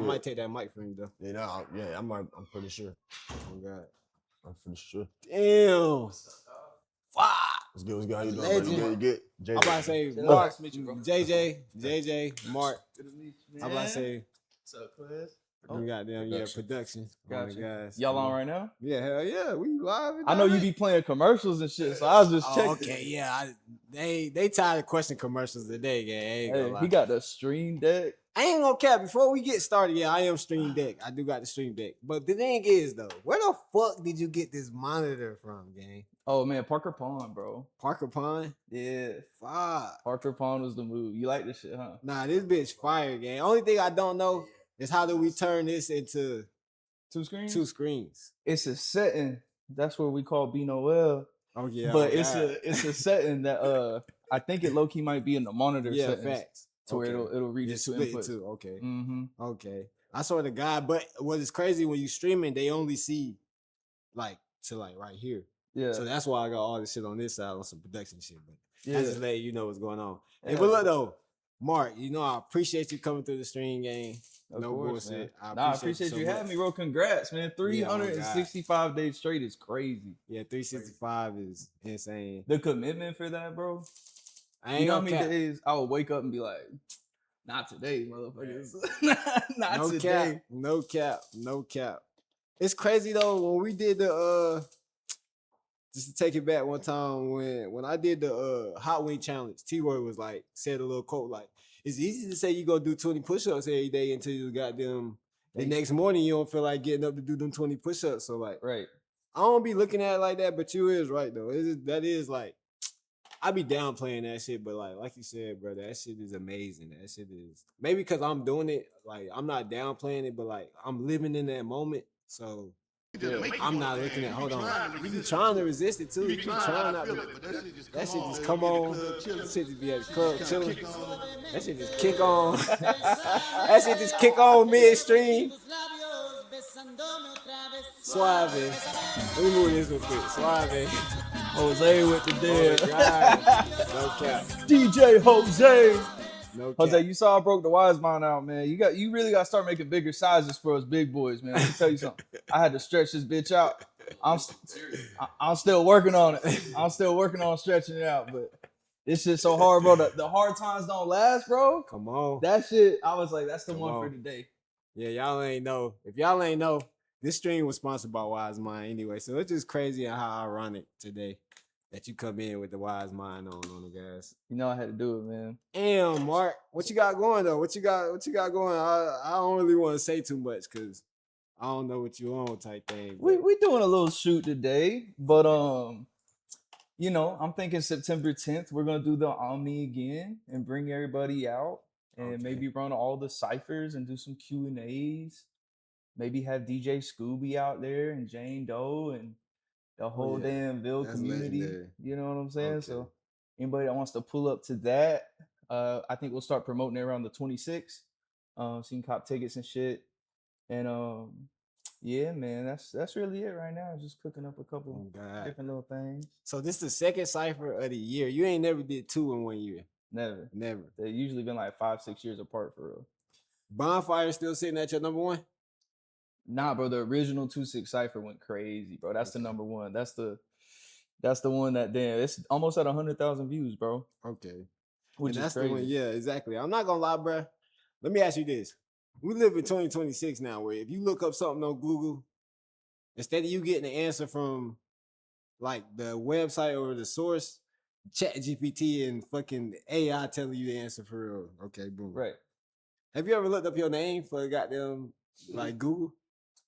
might take that mic from you though. Yeah, I'm pretty sure. Oh God. I'm pretty sure. Damn. Fuck. What's good? How you doing? Legend. You good? I'm about to say Mark, JJ, Mark. I'm about to say, what's up, Quiz? we got them, production. Gotcha. Guys. Y'all on right now? Yeah, hell yeah, we live. I know you be playing commercials and shit, so I was just checking. Okay, yeah, they tired of question commercials today, gang. Hey, he got the stream deck. I ain't gonna cap. Before we get started, yeah, I am Stream Deck. I do got the Stream Deck. But the thing is, though, where the fuck did you get this monitor from, gang? Oh man, Parker Pawn, bro. Parker Pawn? Yeah. Fuck. Parker Pawn was the move. You like this shit, huh? Nah, this bitch fire, gang. Only thing I don't know is how do we turn this into 2 screens? 2 screens. It's a setting. That's what we call B Noel. Oh yeah. But it's a setting that I think it low key might be in the monitor settings. Facts. To where it'll read it to inputs. Too. Okay. Mm-hmm. Okay. I saw the guy, but what is crazy when you streaming, they only see like right here. Yeah. So that's why I got all this shit on this side on some production shit. But yeah, I just let you know what's going on. Yeah. Hey, but look though, Mark, I appreciate you coming through the stream game. No bullshit. I appreciate you having me, bro. Congrats, man. 365 days straight is crazy. Yeah, 365 is insane. The commitment for that, bro. I ain't know how many days I would wake up and be like, not today, motherfuckers. not today. No cap. It's crazy though, when we did the just to take it back one time when I did the hot wing challenge, T-Roy was like, said a little quote like, it's easy to say you go do 20 push-ups every day until you got them the next morning you don't feel like getting up to do them 20 push-ups. So like, right. I don't be looking at it like that, but you is right though. That is like, I be downplaying that shit, but like you said, bro, that shit is amazing. That shit is maybe because I'm doing it, like I'm not downplaying it, but like I'm living in that moment. So I'm not looking at. Hold on, you be trying to resist it too. You keep trying not to. That shit just come on. That shit just be at the club chilling. That shit just kick on. That shit just kick on midstream. Suave. Let me move this real quick. Suave. Jose with the deal. No cap. DJ Jose. No cap. Jose, you saw I broke the wise mind out, man. You really got to start making bigger sizes for us big boys, man. I can tell you something. I had to stretch this bitch out. I'm still working on it. I'm still working on stretching it out, but this shit's so hard, bro. The hard times don't last, bro. Come on. That shit, I was like, that's the one for today. Yeah, y'all ain't know. If y'all ain't know, this stream was sponsored by Wise Mind anyway, so it's just crazy and how ironic today that you come in with the Wise Mind on the guys. You know I had to do it, man. Damn, Mark, what you got going though? What you got going? I don't really want to say too much because I don't know what you on type thing. We doing a little shoot today, but I'm thinking September 10th we're gonna do the Omni again and bring everybody out and maybe run all the ciphers and do some Q&As. Maybe have DJ Scooby out there and Jane Doe and the whole damn Ville community. Legendary. You know what I'm saying? Okay. So anybody that wants to pull up to that, I think we'll start promoting it around the 26th. So you can cop tickets and shit. And yeah, man, that's really it right now. Just cooking up a couple different little things. So this is the second cipher of the year. You ain't never did 2 in 1 year. Never. They usually been like 5-6 years apart for real. Bonfire still sitting at your number 1? Nah, bro. The original 2-6 cipher went crazy, bro. That's the number 1. That's the one that it's almost at 100,000 views, bro. Okay, which is crazy. The one, yeah, exactly. I'm not gonna lie, bro. Let me ask you this: we live in 2026 now, where if you look up something on Google, instead of you getting the answer from like the website or the source, ChatGPT and fucking AI telling you the answer for real. Okay, boom. Right. Have you ever looked up your name for goddamn like Google?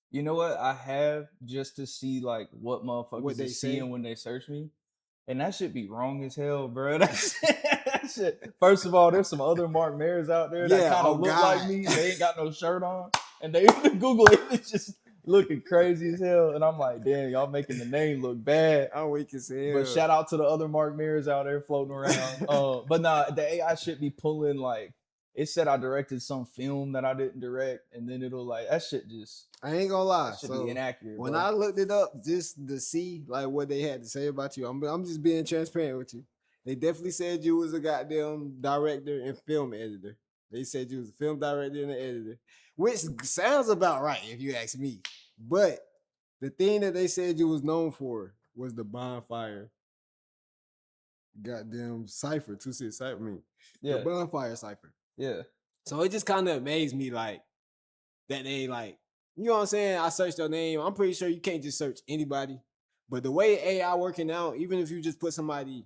You know what? I have, just to see like what motherfuckers they seeing when they search me. And that should be wrong as hell, bro. That shit. First of all, there's some other Mark Mayrs out there that kind of look like me. They ain't got no shirt on. And they Google it, it's just looking crazy as hell. And I'm like, damn, y'all making the name look bad. I'm weak as hell. But shout out to the other Mark Mayrs out there floating around. But nah, the AI should be pulling like, it said I directed some film that I didn't direct, and then it'll like that shit just. I ain't gonna lie, should be inaccurate. When I looked it up, just to see like what they had to say about you, I'm just being transparent with you. They definitely said you was a goddamn director and film editor. They said you was a film director and an editor, which sounds about right if you ask me. But the thing that they said you was known for was the bonfire. Goddamn cipher, 2-6 cipher. I mean, the Yeah, bonfire cipher. yeah, So it just kind of amazed me, like that they like, you know what I'm saying? I searched your name. I'm pretty sure you can't just search anybody. But the way AI working out, even if you just put somebody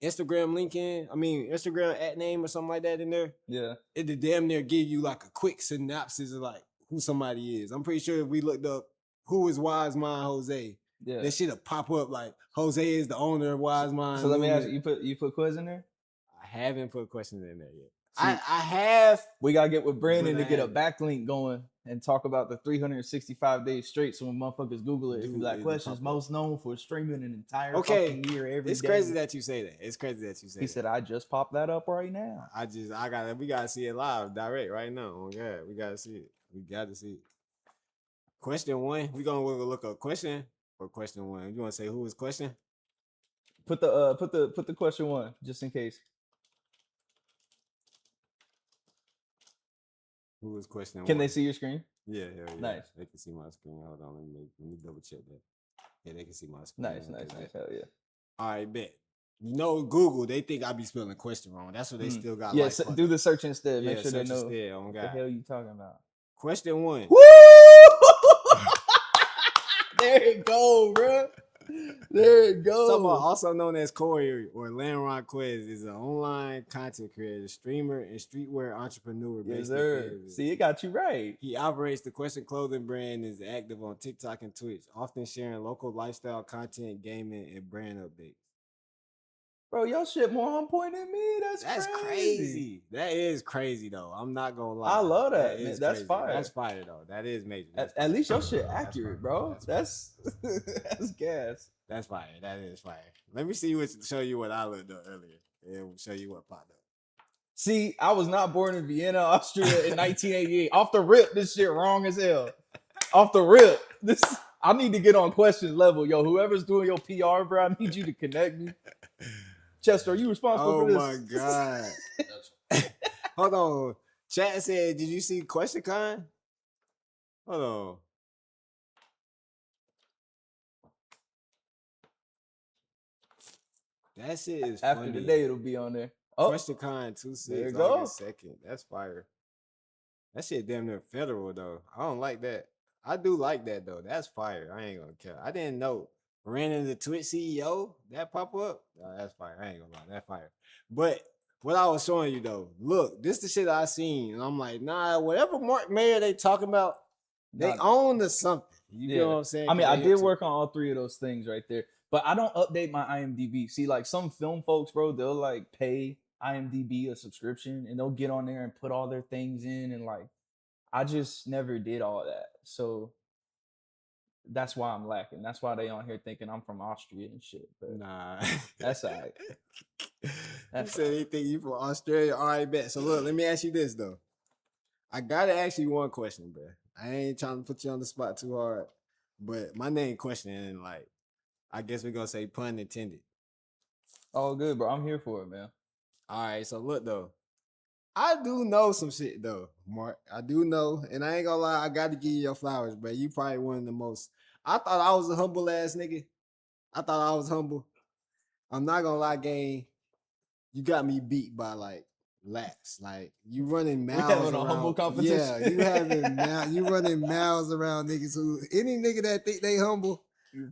Instagram link in, I mean Instagram at name or something like that in there, yeah. it'll damn near give you like a quick synopsis of like who somebody is. I'm pretty sure if we looked up who is Wise Mind Jose, Yeah. that shit'll pop up like Jose is the owner of Wise Mind. So let me ask Movement. you, you put quiz in there? I haven't put questions in there yet. See, I have. we gotta get with Brandon But to get a I backlink going and talk about the 365 days straight. So when motherfuckers Google it, it Dude, be like it'll questions pop up. most known for streaming an entire Okay, fucking year every It's day. crazy that you say that. It's crazy that you say He that. said, I just popped that up right now. We gotta see it live, direct right now. Oh God, we gotta see it. We gotta see it. Question one. We gonna look up question or question one. You wanna say who is question? Put the question one just in case. Who is question Can one? they see your screen? Yeah. Nice. They can see my screen. Hold on, let me double check that. Yeah, they can see my screen. Nice. Hell yeah. All right, bet. You know, Google, they think I be spelling question wrong. That's what they still got. Yeah, like, do the search instead. yeah, Make sure they search know instead, on what the God. hell you talking about. Question one. Woo! There it go, bro. There it goes. Talking about also known as Corey or Landron Quez is an online content creator, streamer, and streetwear entrepreneur Yes, based sir. in Kansas. See, it got you right. He operates the Question clothing brand and is active on TikTok and Twitch, often sharing local lifestyle content, gaming, and brand updates. Bro, your shit more on point than me. That's crazy. That is crazy though. I'm not gonna lie. I love that, is man. That's crazy. fire. That's fire though. That is major. At least your shit That's accurate, fire. bro. That's That's gas. That's fire. That is fire. Let me show you what I looked up earlier, and we'll show you what popped up. See, I was not born in Vienna, Austria in 1988. Off the rip, this shit wrong as hell. Off the rip. I need to get on questions level. Yo, whoever's doing your PR, bro, I need you to connect me. Chester, are you responsible for this? Oh my god. Hold on. Chat said, did you see Queztion'Con? Hold on. That shit is After funny. today, it'll be on there. Oh, Queztion'Con 2-6 there you go. August 2nd. That's fire. That shit damn near federal though. I don't like that. I do like that though. That's fire. I ain't gonna care. I didn't know. Ran into Twitch CEO, that pop up. Oh, that's fire. I ain't gonna lie. That's fire. But what I was showing you though, look, this the shit I seen. And I'm like, nah, whatever Mayr they talking about, they own the something. You know what I'm saying? I mean, I did work on all three of those things right there. But I don't update my IMDb. See, like some film folks, bro, they'll like pay IMDb a subscription and they'll get on there and put all their things in. And like, I just never did all that. So that's why I'm lacking. That's why they on here thinking I'm from Austria and shit. But nah. That's all right. You said they think you from Australia. All right, bet. So look, let me ask you this though. I gotta ask you one question, bro. I ain't trying to put you on the spot too hard. But my name question and like, I guess we're gonna say pun intended. All good, bro. I'm here for it, man. All right, so look though. I do know some shit though, Mark. I do know, and I ain't gonna lie, I gotta give you your flowers, bro. You probably one of the most. I thought I was a humble ass nigga. I thought I was humble. I'm not gonna lie, gang. You got me beat by like laps. Like you running miles having around. a humble competition. Yeah, you running miles around niggas who any nigga that think they humble.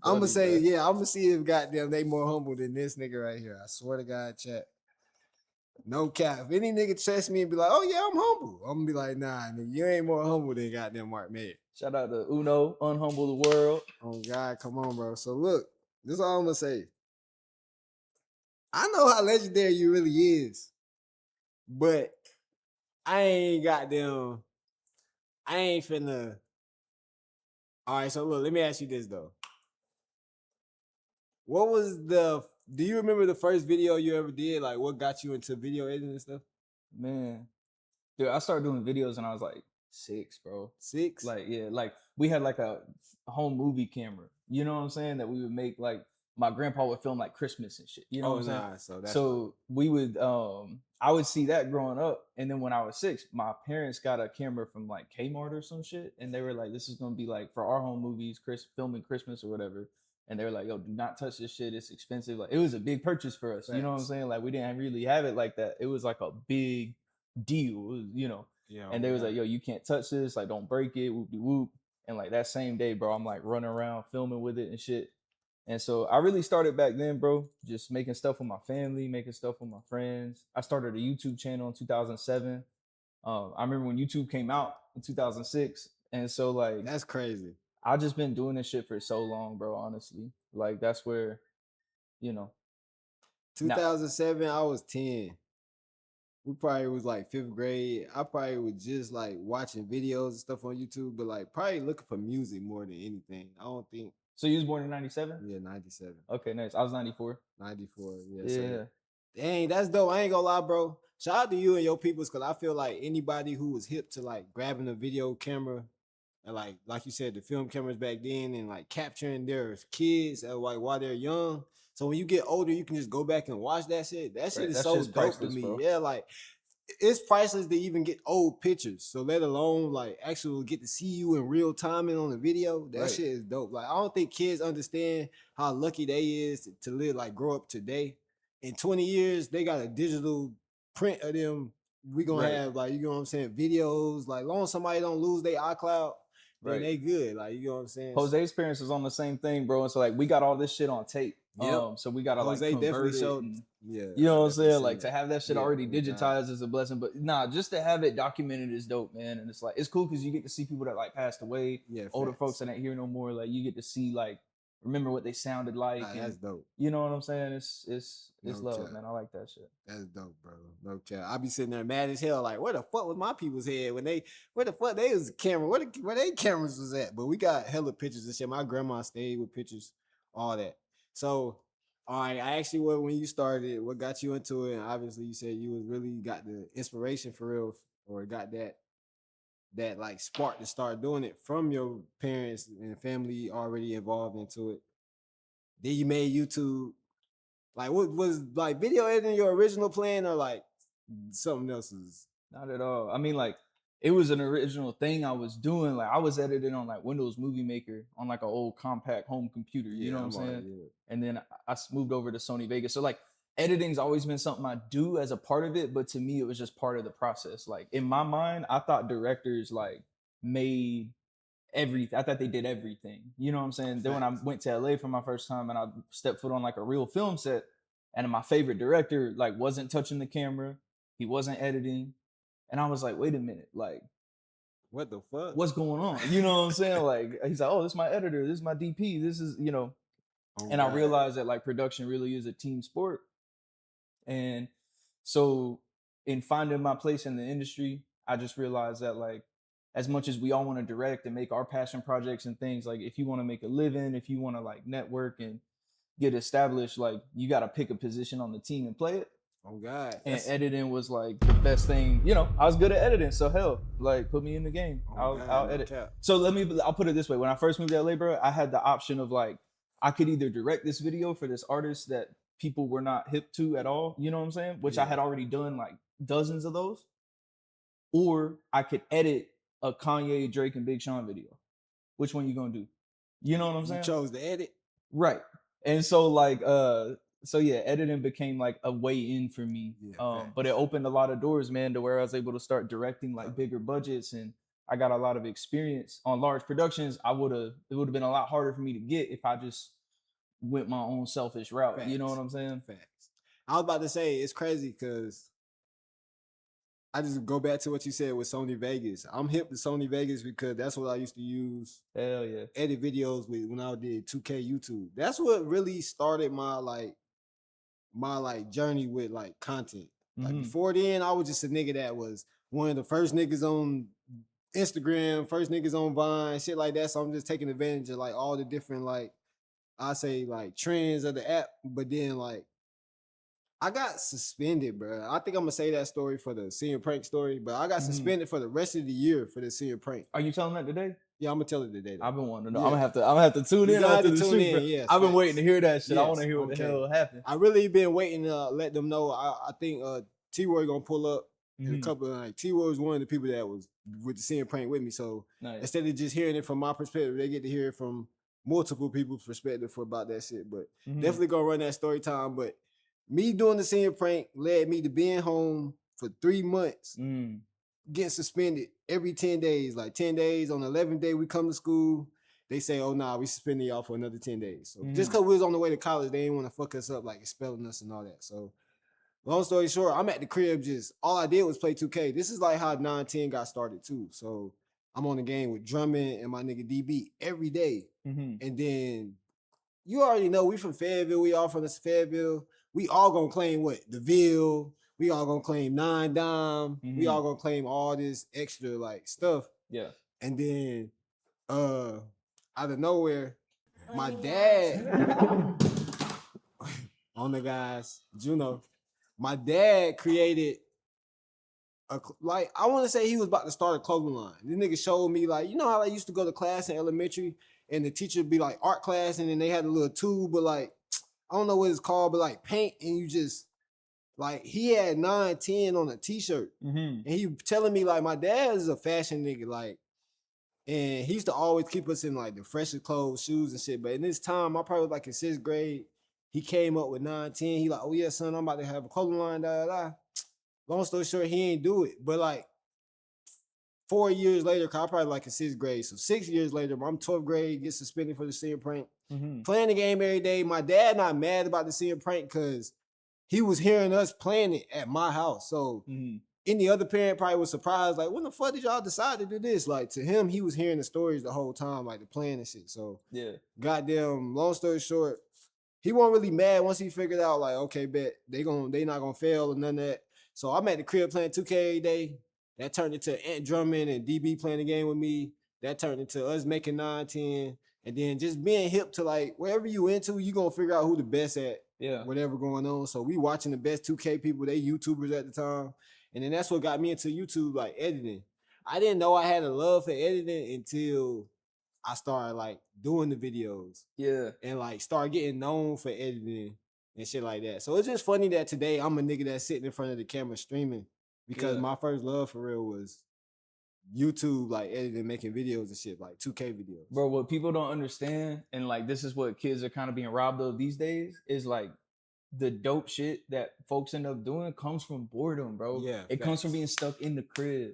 I'm gonna say, yeah, I'm gonna see if goddamn they more humble than this nigga right here. I swear to God, chat. No cap. If any nigga test me and be like, oh yeah, I'm humble, I'm gonna be like, nah, nigga, you ain't more humble than goddamn Mark Mayr. Shout out to Uno, Unhumble the World. Oh God, come on, bro. So look, this is all I'm gonna say. I know how legendary you really is, but I ain't finna. All right, so look, let me ask you this though. Do you remember the first video you ever did? Like what got you into video editing and stuff? Man. Dude, I started doing videos when I was like 6, bro. 6? Like, yeah, like we had like a home movie camera. You know what I'm saying? That we would make like my grandpa would film like Christmas and shit. You know what I'm saying? So we would I would see that growing up. And then when I was 6, my parents got a camera from like Kmart or some shit. And they were like, this is going to be like for our home movies, filming Christmas or whatever. And they were like, yo, do not touch this shit. It's expensive. Like, it was a big purchase for us. You know what I'm saying? Like, we didn't really have it like that. It was like a big deal, it was, you know. Yeah. And they was like, yo, you can't touch this. Like, don't break it. Whoop de whoop. And like that same day, bro, I'm like running around filming with it and shit. And so I really started back then, bro, just making stuff with my family, making stuff with my friends. I started a YouTube channel in 2007. I remember when YouTube came out in 2006. And so like that's crazy. I just been doing this shit for so long, bro, honestly. Like that's where, you know. 2007, I was 10. We probably was like 5th grade. I probably was just like watching videos and stuff on YouTube, but like probably looking for music more than anything. I don't think. So you was born in 97? Yeah, 97. Okay, nice. I was 94. 94, yeah. Yeah. So, dang, that's dope. I ain't gonna lie, bro. Shout out to you and your peoples, because I feel like anybody who was hip to like grabbing a video camera and like you said, the film cameras back then and like capturing their kids while they're young. So when you get older, you can just go back and watch that shit. That shit is that so shit's dope to priceless, me. bro. Yeah, like it's priceless to even get old pictures. So let alone like actually get to see you in real time and on the video. That shit is dope. Like I don't think kids understand how lucky they is to live, like grow up today. In 20 years, they got a digital print of them. We gonna have like, you know what I'm saying, videos. Like long as somebody don't lose their iCloud, then they good. Like, you know what I'm saying? Jose's parents was on the same thing, bro. And so like we got all this shit on tape. Yep. So we gotta Jose like definitely convert showed. it. Yeah. You know what I'm saying? seen Like to have that shit already digitized is a blessing. But nah, just to have it documented is dope, man. And it's like it's cool because you get to see people that like passed away. Yeah. Older folks that ain't here no more. Like you get to see like remember what they sounded like. Nah, that's dope. You know what I'm saying? It's No love, cap. man. I like that shit. That's dope, bro. No cap. I be sitting there mad as hell, like, where the fuck was my people's head when where the fuck they was camera? Where they cameras was at? But we got hella pictures and shit. My grandma stayed with pictures, all that. So, all right, I asked you when you started, what got you into it, and obviously you said you was really got the inspiration for real, or got that like spark to start doing it from your parents and family already involved into it. Then you made YouTube. Like, what was like video editing your original plan or like something else's? Not at all. I mean, like it was an original thing I was doing. Like I was editing on like Windows Movie Maker on like an old compact home computer. You know what I'm saying? And then I moved over to Sony Vegas. So like editing's always been something I do as a part of it, but to me it was just part of the process. Like in my mind, I thought directors like made everything. I thought they did everything. You know what I'm saying? Then when I went to LA for my first time and I stepped foot on like a real film set, and my favorite director like wasn't touching the camera, he wasn't editing, and I was like, wait a minute, like what the fuck? What's going on? You know what I'm saying? Like he's like, oh, this is my editor, this is my DP, this is, you know. And I realized that like production really is a team sport. And so in finding my place in the industry, I just realized that like as much as we all want to direct and make our passion projects and things, like if you want to make a living, if you want to like network and get established, like you got to pick a position on the team and play it. Oh God. And editing was like the best thing. You know, I was good at editing, so hell, like put me in the game. I'll edit. So I'll put it this way. When I first moved to LA, bro, I had the option of like I could either direct this video for this artist that people were not hip to at all, you know what I'm saying? Which I had already done like dozens of those. Or I could edit a Kanye, Drake, and Big Sean video. Which one you gonna do? You know what I'm saying? You chose to edit. Right. And so like so yeah, editing became like a way in for me. But it opened a lot of doors, man, to where I was able to start directing like bigger budgets, and I got a lot of experience on large productions. It would have been a lot harder for me to get if I just went my own selfish route. Facts. You know what I'm saying? Facts. I was about to say it's crazy because I just go back to what you said with Sony Vegas. I'm hip to Sony Vegas because that's what I used to use. Hell yeah. Edit videos with when I did 2K YouTube. That's what really started my journey with like content. Like before then, I was just a nigga that was one of the first niggas on Instagram, first niggas on Vine, shit like that. So I'm just taking advantage of like all the different like I say like trends of the app. But then like I got suspended, bro. I think I'm gonna say that story for the senior prank story, but I got suspended for the rest of the year for the senior prank. Are you telling that today? Yeah, I'm gonna tell it today. Though. I've been wanting to know. I'm gonna have to tune in after the shoot. Yes, I've been waiting to hear that shit. Yes, I want to hear what the hell happened. I really been waiting to let them know. I think T-Roy gonna pull up. And a Mhm. couple of like T-Roy was one of the people that was with the Sin Prank with me. So Nice. instead of just hearing it from my perspective, they get to hear it from multiple people's perspective for about that shit. But Mhm. definitely gonna run that story time. But me doing the Sin Prank led me to being home for 3 months, Mm. getting suspended every 10 days. Like 10 days, on the 11th day we come to school, they say, oh nah, we suspending y'all for another 10 days. So just because we was on the way to college, they didn't want to fuck us up, like expelling us and all that. So long story short, I'm at the crib, just all I did was play 2K. This is like how 9-10 got started too. So I'm on the game with Drummond and my nigga DB every day. Mhm. And then you already know we from Fayetteville, we all from this Fayetteville. We all gonna claim what? The Ville. We all gonna claim 9 Dime. We all gonna claim all this extra like stuff. Yeah. And then out of nowhere, my dad on the guys, Juno, my dad created like I want to say he was about to start a clothing line. This nigga showed me like, you know how I used to go to class in elementary and the teacher would be like art class and then they had a little tube, but like I don't know what it's called, but like paint and you just like he had 9-10 on a t-shirt. Mhm. And he telling me like my dad is a fashion nigga, like, and he used to always keep us in like the freshest clothes, shoes and shit. But in this time, I probably was like in 6th grade. He came up with 9-10. He like, oh yeah, son, I'm about to have a clothing line, da da da. Long story short, he ain't do it. But like 4 years later, cause I probably like in 6th grade. So 6 years later, I'm 12th grade, get suspended for the Sin Prank. Mhm. Playing the game every day. My dad not mad about the Sin Prank because he was hearing us playing it at my house. So Mhm. any other parent probably was surprised, like, when the fuck did y'all decide to do this? Like, to him, he was hearing the stories the whole time, like the plan and shit. So, Yeah. goddamn, long story short, he wasn't really mad once he figured out, like, okay, bet they not gonna fail or none of that. So I'm at the crib playing 2K every day. That turned into Ant Drummond and DB playing the game with me. That turned into us making 9-10. And then just being hip to like wherever you into, you gonna figure out who the best at Yeah. whatever going on. So we watching the best 2K people, they YouTubers at the time. And then that's what got me into YouTube, like editing. I didn't know I had a love for editing until I started like doing the videos Yeah. and like start getting known for editing and shit like that. So it's just funny that today I'm a nigga that's sitting in front of the camera streaming because Yeah. my first love for real was YouTube, like editing, making videos and shit, like 2K videos. Bro, what people don't understand, and like this is what kids are kind of being robbed of these days, is like the dope shit that folks end up doing comes from boredom, bro. Yeah, It comes from facts. being stuck in the crib.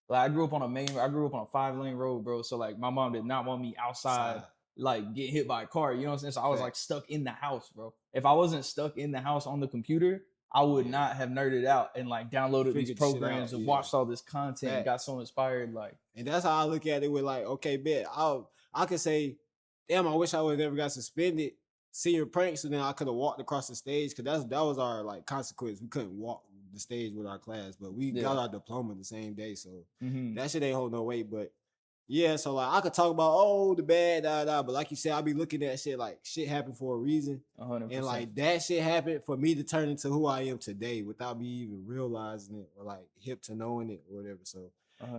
Like I grew up on a 5-lane road, bro. So like my mom did not want me outside, like get hit by a car. You know what I'm saying? So I was like Facts. stuck in the house, bro. If I wasn't stuck in the house on the computer, I would Yeah. not have nerded out and like downloaded these Figured the shit programs out, and yeah. watched all this content and got Facts. so inspired. Like, And that's how I look at it with like, okay, bet I could say, damn, I wish I would have never got suspended. Senior pranks, and then I could have walked across the stage because that was our like consequence. We couldn't walk the stage with our class, but we Yeah. got our diploma the same day, so mhm. that shit ain't hold no weight. But yeah, so like I could talk about the bad but like you said, I be looking at shit like shit happened for a reason, 100%. and like that shit happened for me to turn into who I am today without me even realizing it or like hip to knowing it or whatever. So.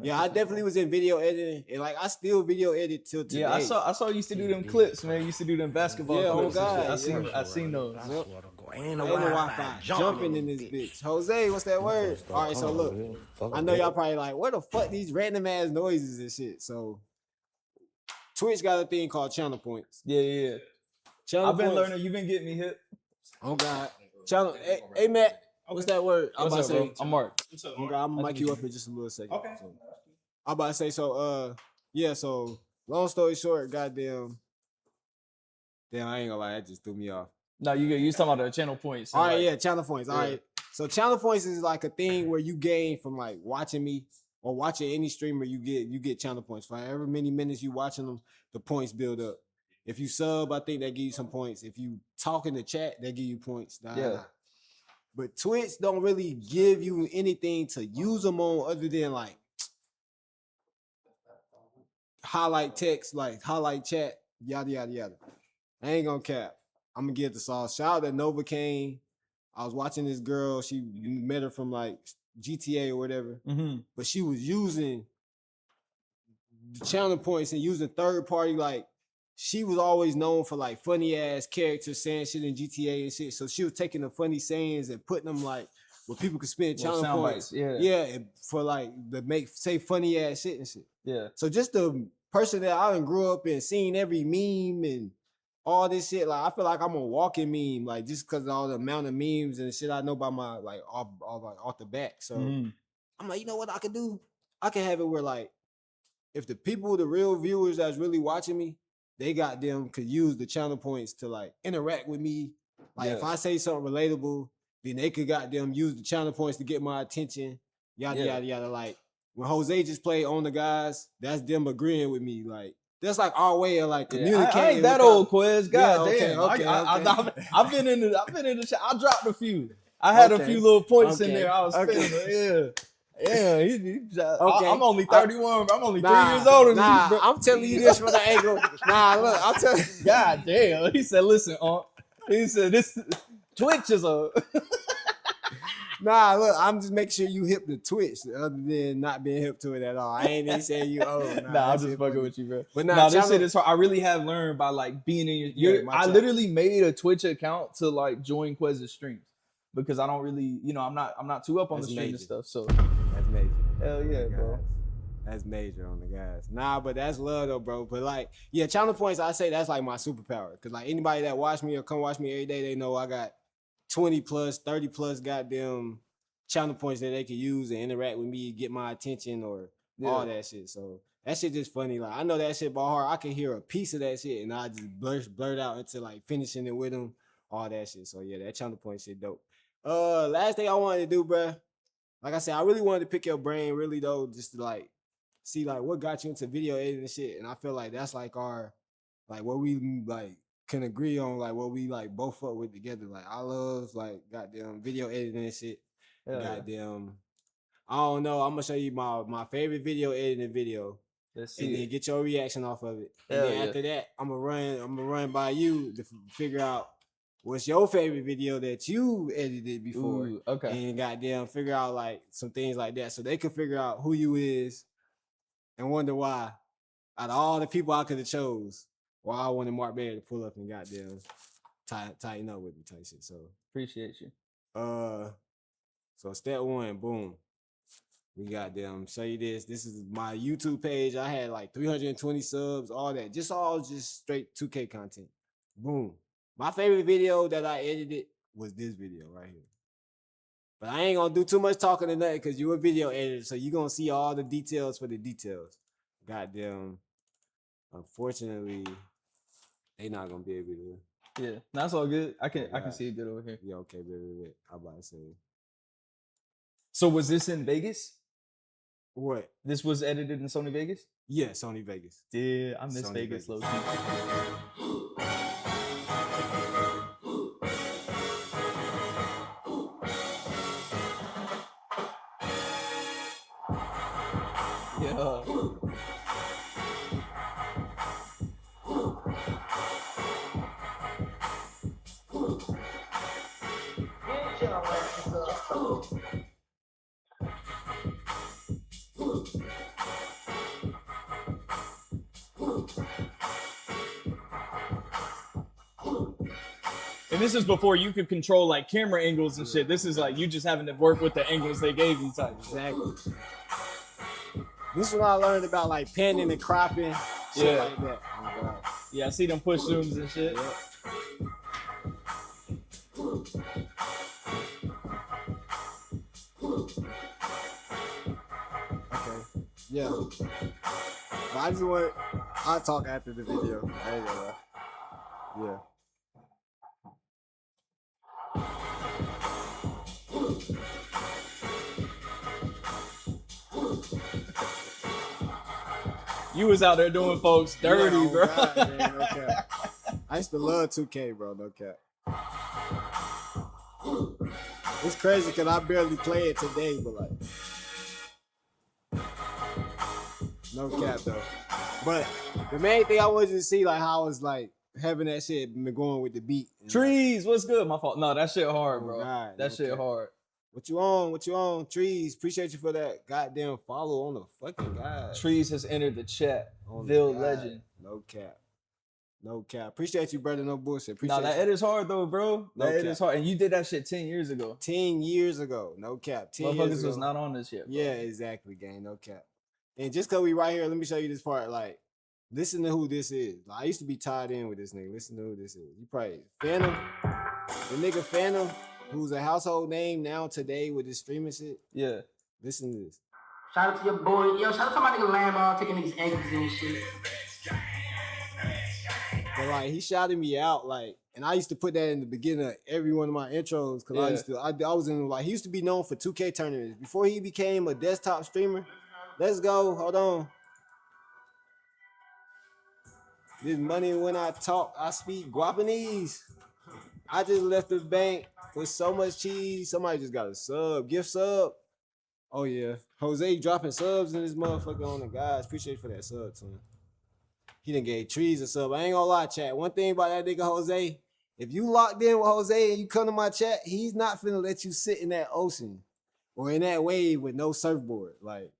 Yeah, I 100%, definitely bro. was in video editing, and like I still video edit till today. Yeah, I saw you used to do them clips, man. You used to do them basketball Yeah, oh clips. and shit. God, I seen those. Yep. And the Wi-Fi jumping in this bitch. Jose, what's that word? All right, so look, I know y'all probably like, where the fuck these random ass noises and shit. So Twitch got a thing called channel points. Yeah. Channel I've been points. learning. You've been getting me hip. Oh God, channel. Hey Matt, what's that word? I'm What's about to up, say. bro? I'm Mark. Oh God, I'm gonna mic you up in just a little second. Okay. So, I'm about to say so. Yeah. So long story short, goddamn. Damn, I ain't gonna lie, that just threw me off. No, you was talking about the channel points. All right, like, yeah, channel points. All right. So channel points is like a thing where you gain from like watching me or watching any streamer. You get channel points for however many minutes you watching them. The points build up. If you sub, I think that give you some points. If you talk in the chat, they give you points. Yeah. But Twitch don't really give you anything to use them on other than like highlight text, like highlight chat, yada yada yada. I ain't gonna cap. I'm gonna give the sauce. Shout out to Novocaine. I was watching this girl. She met her from like GTA or whatever, Mhm. but she was using the channel points and using third party. Like she was always known for like funny ass characters saying shit in GTA and shit. So she was taking the funny sayings and putting them like where people could spend Little channel sound points. bites, yeah. Yeah, and for like the say funny ass shit and shit. Yeah. So just the person that I done grew up and seen every meme and all this shit, like I feel like I'm a walking meme, like just because of all the amount of memes and shit I know by my like off the back. So I'm like, you know what I could do? I can have it where like if the people, the real viewers that's really watching me, they got them could use the channel points to like interact with me. Like if I say something relatable, then they could got them use the channel points to get my attention. Yada yada yada. Like when Jose just played On the Guys, that's them agreeing with me. Like that's like our way of like communicating. I ain't that old, Quez. God damn. Okay. I've been in the shit. I dropped a few. I had a few little points in there. I was spinning. Yeah. Yeah, I'm only 31. I'm only 3 years older than you, bro. I'm telling you this from the angle. Look, I'm telling you. God damn. He said, listen, he said, this Twitch is a... Look, I'm just making sure you hip to Twitch other than not being hip to it at all. I ain't even saying you old. I'm just fucking with you, bro. But this shit is hard. I really have learned by like being in I literally made a Twitch account to like join Quez's streams because I don't really, I'm not too up on the stream and stuff. So that's major. Hell yeah, bro. That's major on the guys. But that's love though, bro. But like, yeah, channel points, I say that's like my superpower. Cause like anybody that watch me or come watch me every day, they know I got 20 plus, 30 plus goddamn channel points that they can use and interact with me, get my attention or all that shit. So that shit just funny. Like I know that shit by heart. I can hear a piece of that shit and I just blurt out into like finishing it with them, all that shit. So yeah, that channel point shit dope. Last thing I wanted to do, bro. Like I said, I really wanted to pick your brain, really though, just to like see like what got you into video editing and shit. And I feel like that's like our, like what we like can agree on, like what we like both fuck with together. Like I love like goddamn video editing and shit. Goddamn, I don't know. I'm gonna show you my favorite video editing video. Let's see. And then get your reaction off of it. And then after that, I'm gonna run by you to figure out what's your favorite video that you edited before. Ooh, okay. And goddamn figure out like some things like that. So they could figure out who you is and wonder why out of all the people I could have chose, why I wanted Mark Mayr to pull up and goddamn tighten up with me type shit. So appreciate you. So step one, boom. We got them show you this. This is my YouTube page. I had like 320 subs, all that. Just straight 2K content. Boom. My favorite video that I edited was this video right here. But I ain't gonna do too much talking tonight because you're a video editor, so you're gonna see all the details for the details. Goddamn. Unfortunately, they not gonna be able to. Yeah, that's all good. I can see it good over here. Yeah, okay, wait. How about I say? So was this in Vegas? What? This was edited in Sony Vegas? Yeah, Sony Vegas. Yeah, I miss Vegas low key. Yeah. And this is before you could control like camera angles and shit. This is like you just having to work with the angles they gave you type. Exactly. This is what I learned about like panning and cropping. Shit like that. Oh God. Yeah, I see them push zooms and shit. Yep. Okay. Yeah. But I just want I'll talk after the video. I ain't gonna lie. Yeah. You was out there doing folks dirty, yeah, bro. God, man, no cap. I used to love 2K, bro. No cap. It's crazy because I barely play it today, but like, no cap though. But the main thing I wanted to see, like, how I was like having that shit been going with the beat. Trees, what's good? My fault. No, that shit hard, bro. God, that shit hard. What you on? What you on? Trees, appreciate you for that goddamn follow on the fucking guy. Trees has entered the chat. Vil Legend. No cap. No cap. Appreciate you, brother. No bullshit. Nah, Appreciate that you. edit's hard though, bro. No That edit's cap. hard, and you did that shit 10 years ago. 10 years ago. No cap. 10 years Motherfuckers ago. was not on this yet, bro. Yeah, exactly, gang. No cap. And just cause we right here, let me show you this part. Like, listen to who this is. Like, I used to be tied in with this nigga. Listen to who this is. You probably Phantom. The nigga Phantom, who's a household name now today with his streaming shit. Yeah. Listen to this. Shout out to your boy. Yo, shout out to my nigga Lamb, taking niggas ankles and shit. But like he shouted me out, like, and I used to put that in the beginning of every one of my intros because I was in like he used to be known for 2K tournaments before he became a desktop streamer. Let's go, hold on. This money when I talk, I speak Guapanese. I just left the bank with so much cheese. Somebody just got a sub, gift sub. Oh yeah, Jose dropping subs in this motherfucker on the guys. Appreciate you for that sub, son. He done gave trees a sub. I ain't gonna lie, chat. One thing about that nigga Jose, if you locked in with Jose and you come to my chat, he's not finna let you sit in that ocean or in that wave with no surfboard. Like,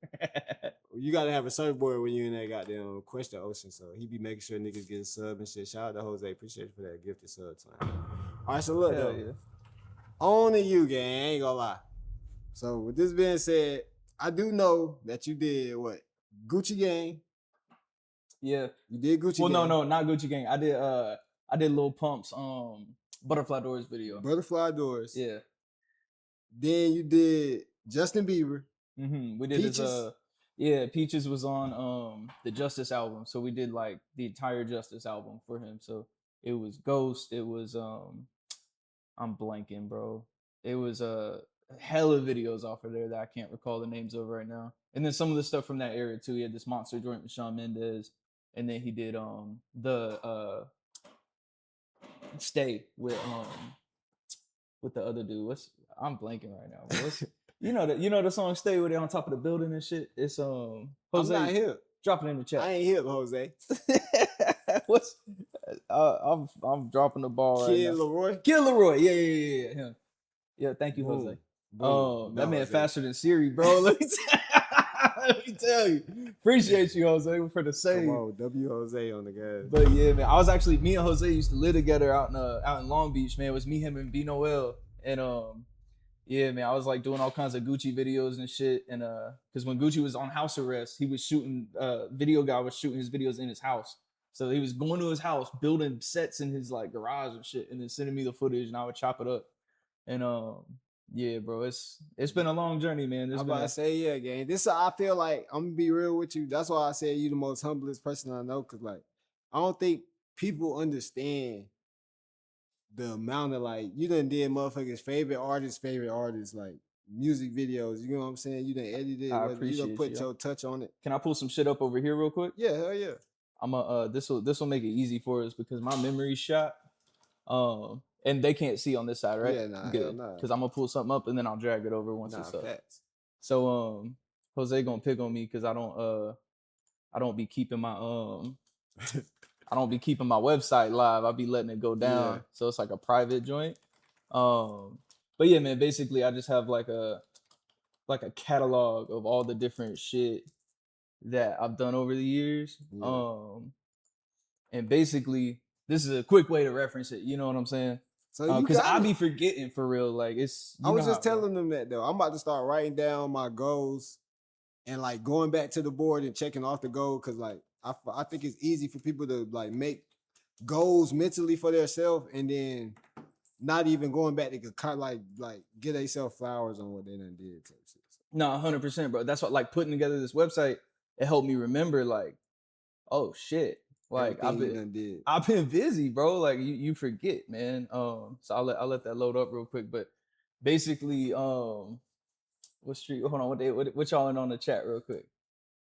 you gotta have a surfboard when you in that goddamn Question Ocean. So he be making sure niggas get a sub and shit. Shout out to Jose. Appreciate you for that gifted sub time. All right, so look Hell though. yeah. On to you, gang. I ain't gonna lie. So with this being said, I do know that you did what? Gucci Gang. Yeah. You did Gucci Well, Gang. no, not Gucci Gang. I did Lil Pump's Butterfly Doors video. Butterfly Doors. Yeah. Then you did Justin Bieber. We did Peaches? Peaches was on the Justice album. So we did like the entire Justice album for him. So it was Ghost, it was I'm blanking, bro. It was hella videos off of there that I can't recall the names of right now. And then some of the stuff from that era too. He had this monster joint with Shawn Mendes. And then he did the Stay with the other dude. I'm blanking right now. What's you know the song Stay where they on top of the building and shit? It's Jose. I'm not hip. Drop it in the chat. I ain't hip, Jose. What's I'm dropping the ball right Kid now. Leroy. Kid Leroy. Yeah. Him. Yeah, thank you, Jose. Boom. That No, man Jose. faster than Siri, bro. Let me tell you. Appreciate you, Jose, for the save. Come on, W Jose on the guys. But yeah, man, I was actually me and Jose used to live together out in Long Beach, man. It was me, him, and B Noel. And yeah, man, I was like doing all kinds of Gucci videos and shit. And because when Gucci was on house arrest, he was shooting video guy was shooting his videos in his house. So he was going to his house, building sets in his like garage and shit, and then sending me the footage, and I would chop it up. And yeah, bro, it's been a long journey, man. I'm about to say, yeah, gang. This I feel like I'm gonna be real with you. That's why I said you the most humblest person I know, cause like I don't think people understand the amount of like you done did motherfuckers' favorite artists, like music videos. You know what I'm saying? You done edited, I you appreciate done put you. your touch on it. Can I pull some shit up over here real quick? Yeah, hell yeah. I'm this will make it easy for us because my memory's shot. And they can't see on this side, right? Yeah, nah, good. nah. Because I'm gonna pull something up and then I'll drag it over once it's up. Facts. So Jose gonna pick on me because I don't be keeping my I don't be keeping my website live. I'll be letting it go down. Yeah. So it's like a private joint. But yeah, man, basically I just have like a catalog of all the different shit that I've done over the years. Yeah. And basically this is a quick way to reference it. You know what I'm saying? So Because I be forgetting for real. Like I was just telling them that though. I'm about to start writing down my goals and like going back to the board and checking off the goal because like I think it's easy for people to like make goals mentally for themselves and then not even going back to kind of like get themselves flowers on what they done did. Type shit. No, 100%, bro. That's what like putting together this website. It helped me remember like, oh shit. Like I've been busy, bro. Like you forget, man. So I'll let that load up real quick. But basically, what street? Hold on, what y'all in on the chat real quick?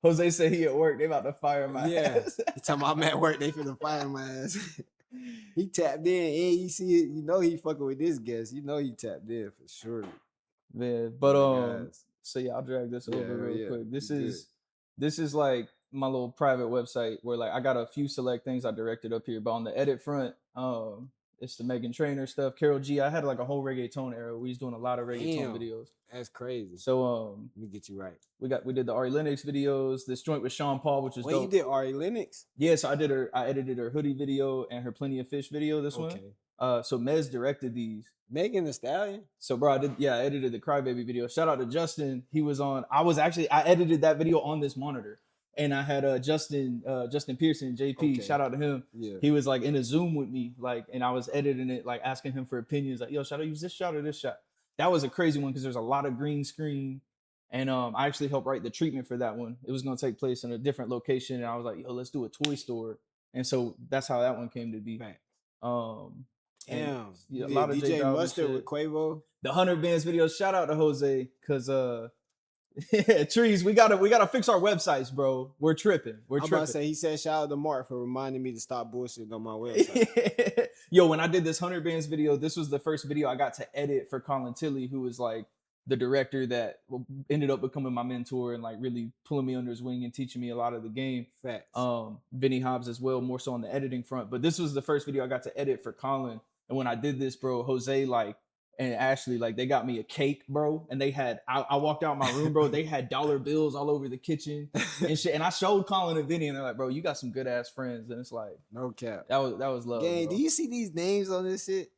Jose said he at work. They about to fire my ass. He talking about I'm at work. They finna fire my ass. He tapped in, and you see it. You know he fucking with this guest. You know he tapped in for sure. Man, but so yeah, I'll drag this over real quick. This is like my little private website where like I got a few select things I directed up here, but on the edit front, It's the Megan Trainor stuff. Carol G. I had like a whole reggaeton era. We was doing a lot of reggaeton Damn. videos. That's crazy. So Let me get you right. we did the Ari Lennox videos. This joint with Sean Paul, which was Wait, dope. you did Ari Lennox? Yeah, so I edited her hoodie video and her Plenty of Fish video. This one. So Mez directed these. Megan Thee Stallion. So bro, I edited the Crybaby video. Shout out to Justin. He was on. I edited that video on this monitor, and I had Justin Pearson, JP. Okay. Shout out to him. Yeah. He was like in a Zoom with me, like, and I was editing it, like asking him for opinions, like, yo, should I use this shot or this shot? That was a crazy one because there's a lot of green screen, and I actually helped write the treatment for that one. It was gonna take place in a different location, and I was like, yo, let's do a toy store, and so that's how that one came to be. Right. And, Yeah, a lot of DJ Balvin Mustard shit. with Quavo. The 100 bands video. Shout out to Jose, cause Trees, we gotta fix our websites, bro. We're tripping. I'm about to say, he said shout out to Mark for reminding me to stop bullshitting on my website. Yo, when I did this 100 bands video, this was the first video I got to edit for Colin Tilley, who was like the director that ended up becoming my mentor and like really pulling me under his wing and teaching me a lot of the game. Facts. Vinny Hobbs as well, more so on the editing front. But this was the first video I got to edit for Colin. And when I did this, bro, Jose and Ashley, they got me a cake, bro. And they had, I walked out my room, bro. They had dollar bills all over the kitchen and shit. And I showed Colin and Vinny, and they're like, bro, you got some good ass friends. And it's like, no cap. That was love. Gang, bro. do you see these names on this shit?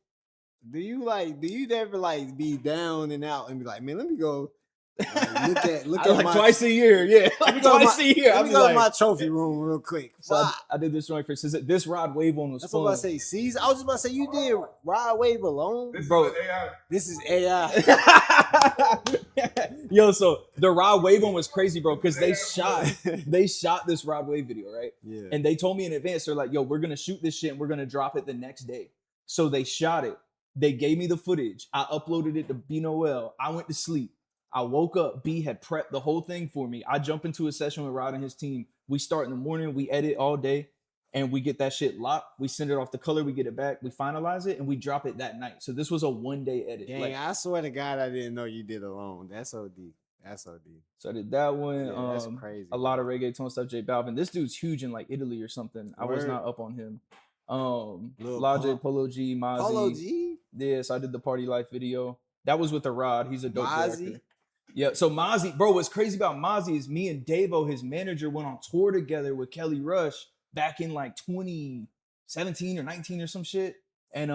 Do you ever be down and out and be like, man, let me go look at my twice a year, yeah. Twice a year. Let me go to my trophy room real quick. So I did this joint for this Rod Wave one was That's fun. what I say. Season. I was just about to say you did Rod Wave alone, bro. This is AI. Yo, so the Rod Wave one was crazy, bro, because they shot this Rod Wave video, right? Yeah. And they told me in advance, they're like, yo, we're gonna shoot this shit and we're gonna drop it the next day. So they shot it. They gave me the footage. I uploaded it to B Noel. I went to sleep. I woke up. B had prepped the whole thing for me. I jump into a session with Rod and his team. We start in the morning. We edit all day, and we get that shit locked. We send it off the color. We get it back. We finalize it, and we drop it that night. So this was a 1-day edit. Dang, I swear to God, I didn't know you did alone. That's OD. That's OD. So I did that one. Yeah, that's crazy. A lot of reggaeton stuff. J Balvin. This dude's huge in Italy or something. I was not up on him. Logic, Polo G, Mozzie. Polo G? Yeah, so I did the Party Life video. That was with the Rod. He's a dope director. Yeah, so Mozzie, bro, what's crazy about Mozzie is me and Davo, his manager, went on tour together with Kelly Rush back in 2017 or 19 or some shit. And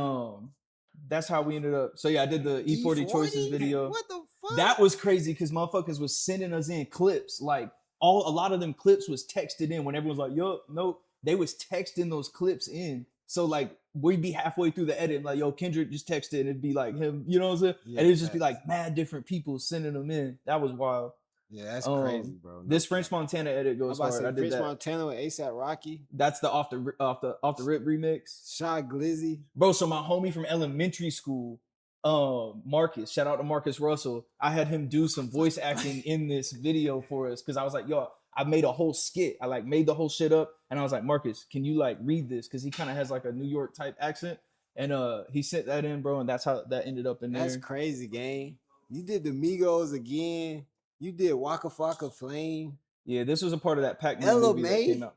that's how we ended up. So yeah, I did the E40 Choices video. What the fuck? That was crazy because motherfuckers was sending us in clips. A lot of them clips was texted in when everyone's like, yo, nope. They was texting those clips in. So we'd be halfway through the edit, like, yo, Kendrick just texted, and it'd be like him, you know what I'm saying? Yeah, and it'd just be like mad different people sending them in. That was wild. Yeah, that's crazy, bro. This French Montana edit goes hard. I did French that. Montana with ASAP Rocky. That's the off the rip remix. Shy Glizzy. Bro, so my homie from elementary school, Marcus, shout out to Marcus Russell. I had him do some voice acting in this video for us because I was like, yo, I made a whole skit. I made the whole shit up, and I was like, Marcus, can you read this? Because he kind of has a New York type accent, and he sent that in, bro, and that's how that ended up in there. That's crazy, gang. You did the Migos again. You did Waka Flocka Flame. Yeah, this was a part of that Pac-Man movie that came out.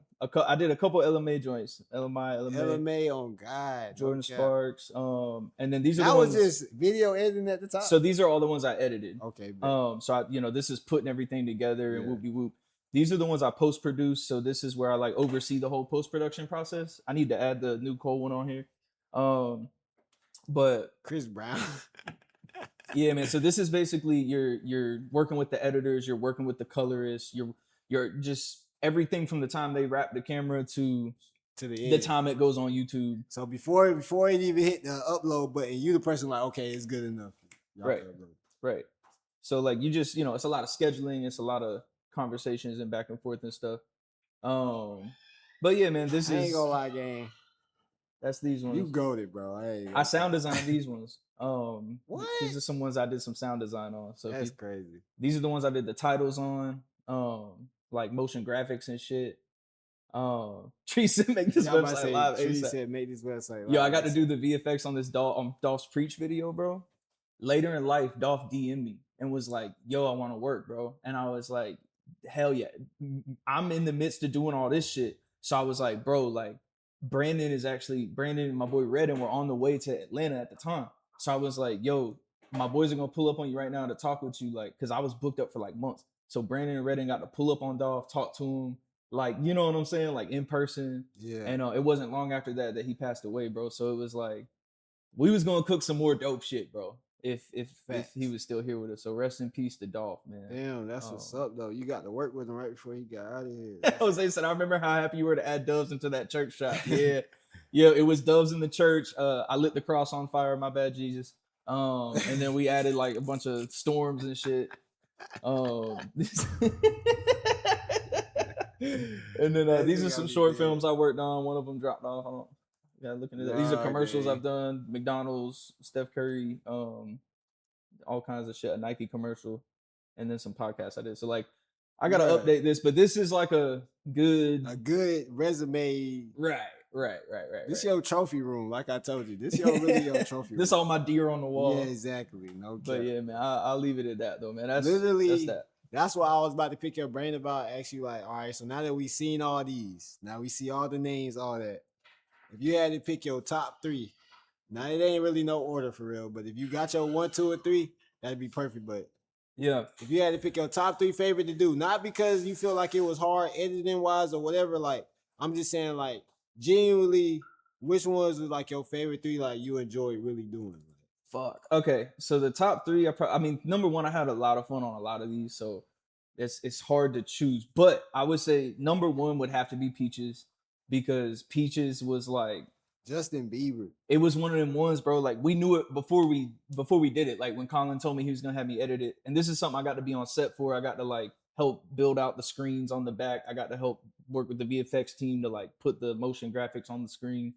I did a couple LMA joints. LMA on God. Jordan Sparks. And then these are that was just video editing at the time. So these are all the ones I edited. Okay. So this is putting everything together and whoopie whoop. These are the ones I post-produce. So this is where I oversee the whole post-production process. I need to add the new Cole one on here. But Chris Brown. Yeah, man. So this is basically you're working with the editors, you're working with the colorists, you're just everything from the time they wrap the camera to the time it goes on YouTube. So before it even hit the upload button, you the person okay, it's good enough. Right. So you just it's a lot of scheduling, it's a lot of conversations and back and forth and stuff. But yeah, man, I ain't gonna lie, gang. That's these ones. You goated, bro. I sound designed these ones. What? These are some ones I did some sound design on. So that's crazy. These are the ones I did the titles on, motion graphics and shit. Tree said make this website live. Tree said make this website live. Yo, I got to do the VFX on this Dolph's Preach video, bro. Later in life, Dolph DM'd me and was like, yo, I want to work, bro. And I was like, hell yeah. I'm in the midst of doing all this shit. So I was like, bro, Brandon and my boy Redden were on the way to Atlanta at the time. So I was like, yo, my boys are gonna pull up on you right now to talk with you, like, because I was booked up for like months. So Brandon and Redden got to pull up on Dolph, talk to him, like, you know what I'm saying, like in person. Yeah. And it wasn't long after that he passed away, bro. So it was like we was gonna cook some more dope shit, bro. If he was still here with us. So rest in peace to Dolph, man. Damn, that's what's up though. You got to work with him right before he got out of here. Jose said, I remember how happy you were to add doves into that church shot. Yeah. Yeah, it was doves in the church. I lit the cross on fire, my bad, Jesus. And then we added like a bunch of storms and shit. And then these are some short films I worked on. One of them dropped off. Hold on. Yeah, looking at that. These are commercials I've done. McDonald's, Steph Curry, all kinds of shit. A Nike commercial, and then some podcasts I did. So like, I gotta update this, but this is like a good resume. Right. This your trophy room, like I told you. This really your trophy room. This all my deer on the wall. Yeah, exactly. No, but yeah, man, I'll leave it at that though, man. That's literally that's that. That's what I was about to pick your brain about. Actually, like, all right, so now that we seen all these, now we see all the names, all that. If you had to pick your top 3, now it ain't really no order for real, but if you got your 1, 2, or 3, that'd be perfect. But yeah, if you had to pick your top 3 favorite to do, not because you feel like it was hard editing wise or whatever, like I'm just saying, like, genuinely, which ones was like your favorite 3, like you enjoyed really doing? Fuck. Okay, so the top 3, I mean, number 1, I had a lot of fun on a lot of these, so it's hard to choose. But I would say number 1 would have to be Peaches, because Peaches was like Justin Bieber. It was one of them ones, bro. Like we knew it before we did it. Like when Colin told me he was gonna have me edit it, and this is something I got to be on set for. I got to like help build out the screens on the back. I got to help work with the VFX team to like put the motion graphics on the screen.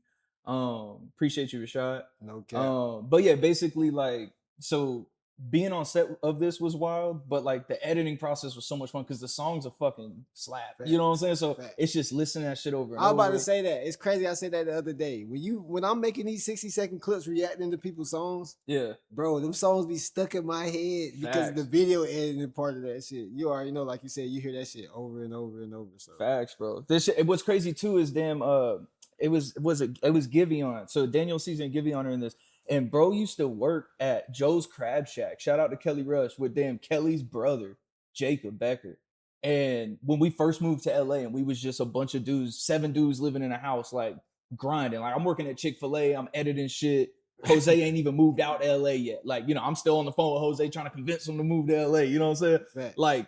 Appreciate you, Rashad. No cap. But yeah, basically like so being on set of this was wild, but like the editing process was so much fun because the songs are fucking slap. Facts. You know what I'm saying? So Facts. it's just listening to that shit over and I was over. about to say that. It's crazy. I said that the other day. When I'm making these 60-second clips reacting to people's songs, yeah, bro, them songs be stuck in my head because of the video editing part of that shit. You already know, like you said, you hear that shit over and over and over. So facts, bro. This shit, what's crazy too is it was Giveon. So Daniel Caesar and Giveon are in this. And bro used to work at Joe's Crab Shack. Shout out to Kelly Rush with Kelly's brother, Jacob Becker. And when we first moved to LA and we was just a bunch of dudes, 7 dudes living in a house, like grinding. Like I'm working at Chick-fil-A, I'm editing shit. Jose ain't even moved out to LA yet. Like, you know, I'm still on the phone with Jose trying to convince him to move to LA. You know what I'm saying? Fact. Like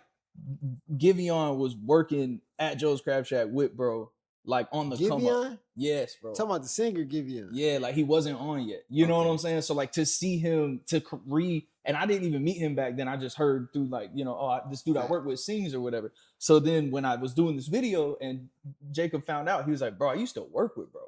Giveon was working at Joe's Crab Shack with bro. Like on the come up. Yes, bro. Talking about the singer Giveon. Yeah, like he wasn't on yet. You know what I'm saying? So like to see him and I didn't even meet him back then. I just heard through like, you know, this dude I work with sings or whatever. So then when I was doing this video and Jacob found out, he was like, bro, I used to work with bro.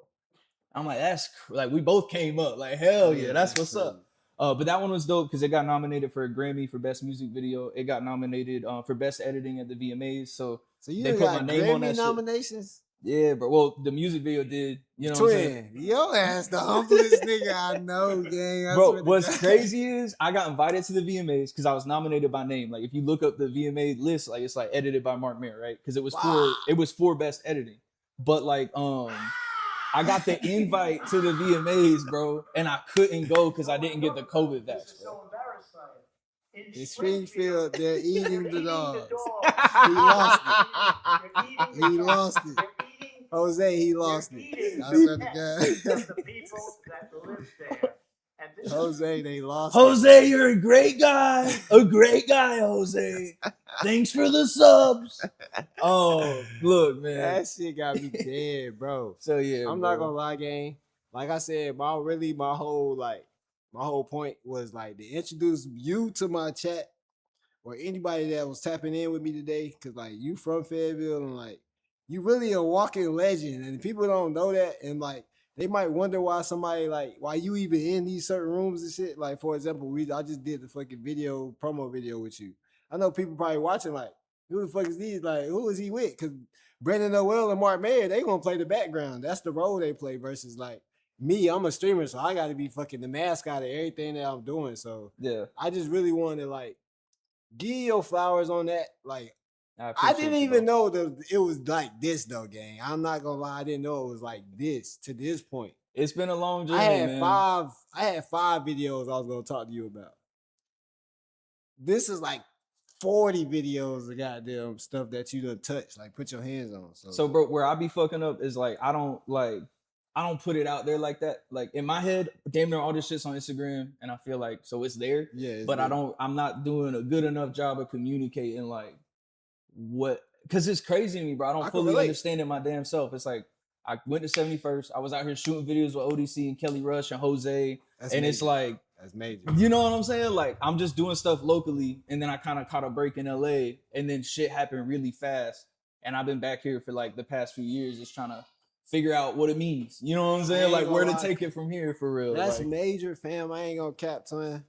I'm like, like we both came up. Like, hell yeah, that's what's up. But that one was dope because it got nominated for a Grammy for Best Music Video. It got nominated for Best Editing at the VMAs. So you they put my name Grammy on that nominations? Shit. Yeah, bro. Well, the music video did. You know Twin, what I'm saying? Your ass the humblest nigga I know, gang. Bro, what's crazy is I got invited to the VMAs because I was nominated by name. Like if you look up the VMA list, like it's like edited by Mark Mayr, right? Because it was for best editing. But like I got the invite to the VMAs, bro, and I couldn't go because I didn't get the COVID vax, bro. In Springfield, they're eating the dogs. He lost it. He lost it. Jose, he lost it. I swear to God. Jose, they lost Jose, you're a great guy. A great guy, Jose. Thanks for the subs. Oh, look, man. That shit got me dead, bro. So yeah, I'm not gonna lie, gang. Like I said, my whole point was like to introduce you to my chat or anybody that was tapping in with me today. Cause like you from Fayetteville and like you really a walking legend and people don't know that. And like they might wonder why you even in these certain rooms and shit. Like for example, I just did the fucking promo video with you. I know people probably watching like, who the fuck is these? Like, who is he with? Cause Brandon Noel and Mark Mayr, they gonna play the background. That's the role they play versus like me, I'm a streamer, so I got to be fucking the mascot of everything that I'm doing. So yeah, I just really want to like give your flowers on that. Like I appreciate didn't you, even bro. know that it was like this though, gang. I'm not gonna lie, I didn't know it was like this to this point. It's been a long I journey, had man. five videos I was gonna talk to you about. This is like 40 videos of goddamn stuff that you done touched, like put your hands on. So, bro, where I be fucking up is like I don't put it out there like that. Like in my head, damn near all this shit's on Instagram, and I feel like so it's there. yeah, it's But good. I'm not doing a good enough job of communicating like what, because it's crazy to me, bro. I I don't can fully relate. understand it my damn self. It's like I went to 71st. I was out here shooting videos with ODC and Kelly Rush and Jose, That's and major. it's like, That's major. you know what I'm saying? Like I'm just doing stuff locally, and then I kind of caught a break in LA, and then shit happened really fast, and I've been back here for like the past few years, just trying to figure out what it means. You know what I'm saying? Like where to take it from here for real. That's like, major, fam. I ain't gonna cap, twin.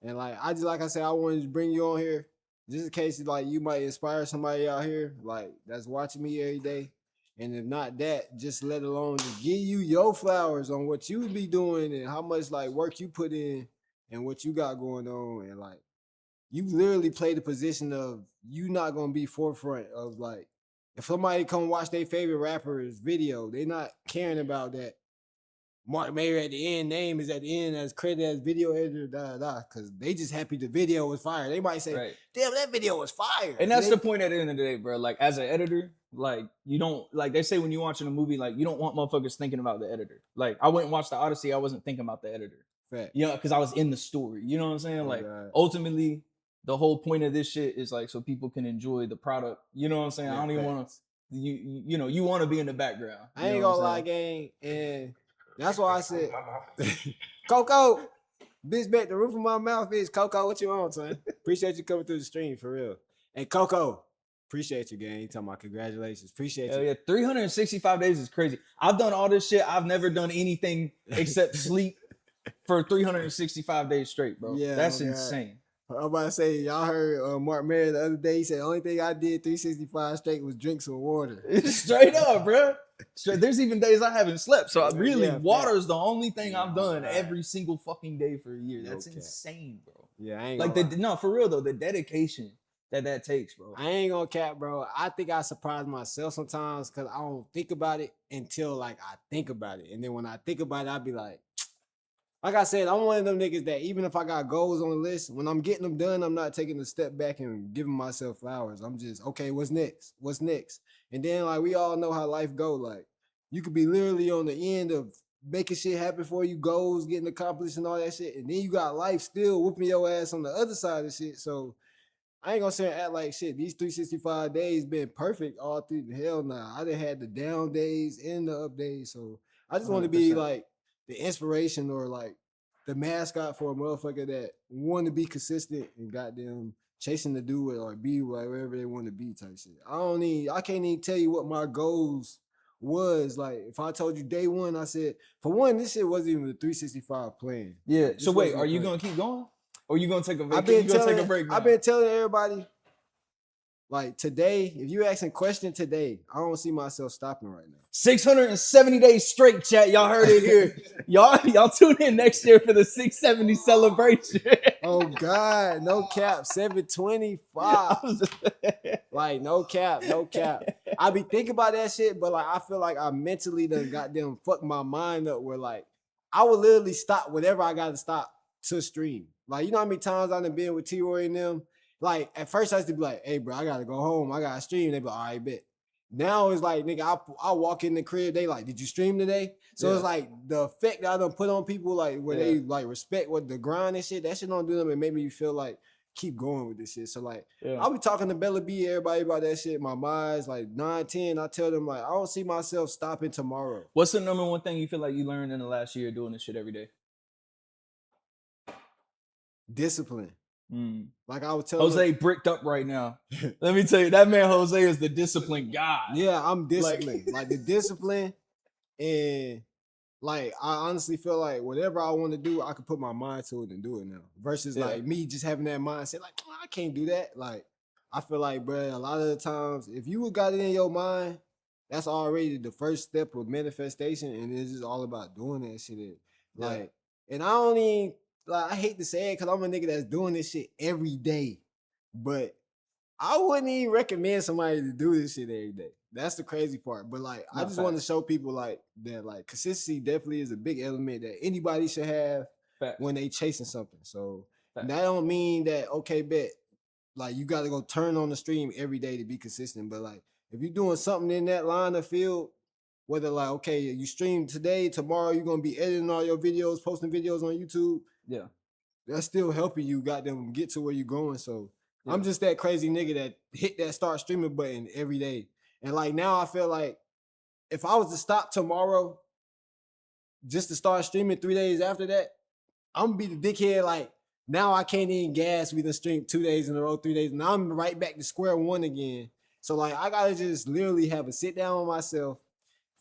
And like I said, I wanted to bring you on here just in case like you might inspire somebody out here like that's watching me every day. And if not that, just let alone just give you your flowers on what you be doing and how much like work you put in and what you got going on. And like you literally play the position of you not gonna be forefront of like if somebody come watch their favorite rapper's video, they not caring about that. Mark Mayr at the end name is at the end as credited as video editor, because they just happy the video was fire. They might say, right. damn, that video was fire. And that's the point at the end of the day, bro. Like as an editor, like you don't, like they say when you're watching a movie, like you don't want motherfuckers thinking about the editor. Like I went and watched the Odyssey, I wasn't thinking about the editor. Fact. You know, because I was in the story. You know what I'm saying? Oh, like God. ultimately, the whole point of this shit is like so people can enjoy the product. You know what I'm saying? Yeah, I don't even want to. You know, you want to be in the background. I ain't gonna lie, gang, and that's why I said, Coco, bitch, back the roof of my mouth is Coco. What you on, son? Appreciate you coming through the stream for real. And Coco, appreciate you, gang. You talking about congratulations? Appreciate Hell you. yeah, 365 days is crazy. I've done all this shit. I've never done anything except sleep for 365 days straight, bro. Yeah, That's oh God. insane. I'm about to say, y'all heard Mark Mayr the other day. He said, the only thing I did 365 straight was drink some water. Straight up, bro. Straight, there's even days I haven't slept. So really, Yeah, water fact. is the only thing Yeah, I've done right. every single fucking day for a year. No That's cap. insane, bro. Yeah, I ain't Like gonna lie. no, for real though, the dedication that takes, bro. I ain't gonna cap, bro. I think I surprise myself sometimes because I don't think about it until like I think about it. And then when I think about it, I be like I said, I'm one of them niggas that even if I got goals on the list, when I'm getting them done, I'm not taking a step back and giving myself flowers. I'm just, okay, what's next? What's next? And then like we all know how life go. Like you could be literally on the end of making shit happen for you, goals getting accomplished and all that shit. And then you got life still whooping your ass on the other side of shit. So I ain't gonna say act like shit. These 365 days been perfect all through the hell nah. I done had the down days and the up days. So I just want to be 100%. like the inspiration or like the mascot for a motherfucker that want to be consistent and goddamn chasing to do it or be wherever they want to be type shit. I can't even tell you what my goals was. Like if I told you day one, I said, for one, this shit wasn't even the 365 plan. Yeah. This So wait, wasn't are the you plan. gonna keep going? Or you gonna take a I've vacation? been You gonna take a telling, break now? I've been telling everybody, like today, if you asking question today, I don't see myself stopping right now. 670 days straight, chat. Y'all heard it here. y'all tune in next year for the 670 celebration. Oh God, no cap, 725. Like no cap, no cap. I be thinking about that shit, but like I feel like I mentally done goddamn fucked my mind up where like I would literally stop whatever I gotta stop to stream. Like you know how many times I done been with T-Roy and them? Like at first I used to be like, hey bro, I gotta go home, I gotta stream. They be like, all right, bet. Now it's like, nigga, I walk in the crib, they like, did you stream today? So it's like the effect that I done put on people, like where they like respect what the grind and shit, that shit don't do them and make me feel like keep going with this shit. So like I'll be talking to Bella B, everybody about that shit. My mind's like 9, 10. I tell them like I don't see myself stopping tomorrow. What's the number one thing you feel like you learned in the last year doing this shit every day? Discipline. Like I was telling Jose bricked up right now. Let me tell you, that man Jose is the disciplined guy. Yeah, I'm disciplined. Like the discipline and like I honestly feel like whatever I want to do, I can put my mind to it and do it now. Versus like me just having that mindset, like I can't do that. Like I feel like, bro, a lot of the times, if you got it in your mind, that's already the first step of manifestation, and it's just all about doing that shit. Like, and I don't even like. I hate to say it because I'm a nigga that's doing this shit every day, but I wouldn't even recommend somebody to do this shit every day. That's the crazy part. But like, I Not just want to facts. show people like that, like consistency definitely is a big element that anybody should have Facts. when they chasing something. So Facts. that don't mean that okay, bet like you got to go turn on the stream every day to be consistent. But like, if you're doing something in that line of field, whether like okay, you stream today, tomorrow you're gonna be editing all your videos, posting videos on YouTube. Yeah. That's still helping you, goddamn, get to where you're going. So Yeah. I'm just that crazy nigga that hit that start streaming button every day. And like now I feel like if I was to stop tomorrow just to start streaming 3 days after that, I'm gonna be the dickhead. Like now I can't even gas. We done streamed 2 days in a row, 3 days. Now I'm right back to square one again. So like I gotta just literally have a sit down with myself,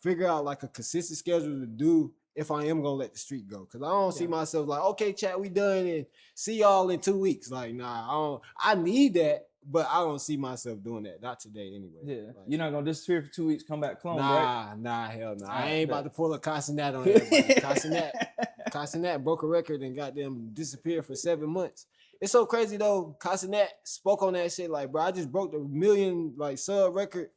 figure out like a consistent schedule to do if I am gonna let the streak go. Cause I don't see Yeah. myself like, okay, chat, we done and see y'all in 2 weeks. Like, nah, I need that, but I don't see myself doing that. Not today anyway. Yeah. Like, You're not gonna disappear for 2 weeks, come back clone, right? nah, hell no. I Alright, ain't bet. about to pull a Casanat on everybody. Casanat broke a record and got them disappeared for 7 months. It's so crazy though. Casanat spoke on that shit like, bro, I just broke the million like sub record.